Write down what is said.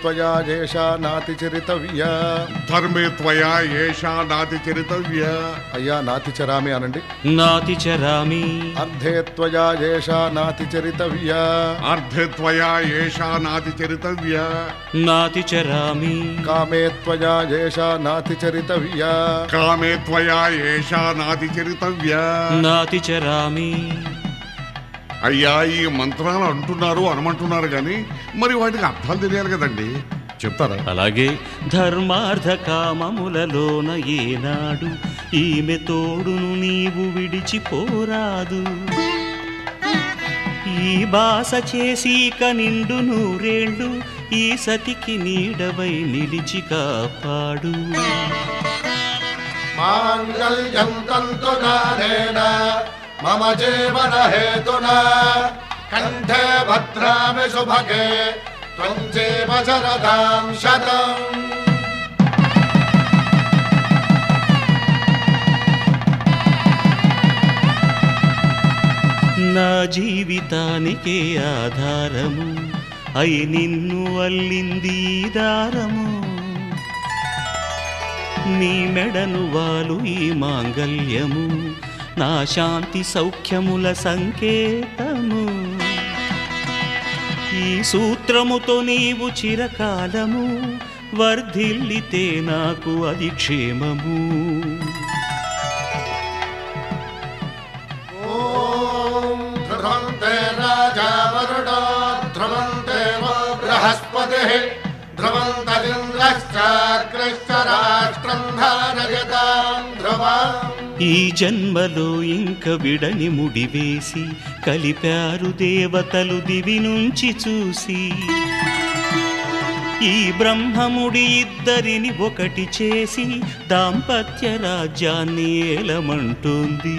त्वया येषा नातिचरितव्या ధర్మే త్వయా ఏషా నాతి చరితవ్య. అయ్యా నాతిచరామి అనండి. నాతిచరామి. అర్ధే త్వయా येषा నాతిచరితవ్యా అర్ధే త్వయా ఏషా నాతి చరితవ్య. నాతిచరామి. కామే త్వయా येषा నాతిచరితవ్యా కామే త్వయా ఏషా నాతి చరితవ్య. నాతిచరామి. అయ్యా ఈ మంత్రాలు అంటున్నారు అనమంటున్నారు కానీ మరి వాటికి అర్థాలు తెలియాలి కదండి, చెప్తారా? అలాగే ధర్మార్థ కామములలోన ఏనాడు ఈమె తోడును నీవు విడిచిపోరాదు. ఈ బాస చేసి నిండు నూరేళ్ళు ఈ సతికి నీడవై నిలిచి కాపాడు. మాంగళ్యం తంతునానేన మమ జీవన హేతునా కంఠే భద్రామి శుభగే త్వం జీవ శరదాం శతం. నా జీవితానికే ఆధారము అయి నిన్ను అల్లింది దారము. నీ మెడను వాలు ఈ మాంగల్యము నా శాంతి సౌఖ్యముల సంకేతము. ఈ సూత్రముతో నీవు చిరకాలము వర్ధిల్లితే నాకు అది క్షేమము. ఓం ధ్రువంతే రాజా వరుణో ధ్రువంతే బృహస్పతిః ధ్రువంతరింద్రశ్చాగ్రశ్చ రాష్ట్రం ధారయతాం ధ్రువం. ఈ జన్మలో ఇంక విడని ముడివేసి కలిపారు దేవతలు దివి నుంచి చూసి. ఈ బ్రహ్మముడి ఇద్దరిని ఒకటి చేసి దాంపత్య రాజ్యాన్ని ఏలమంటుంది.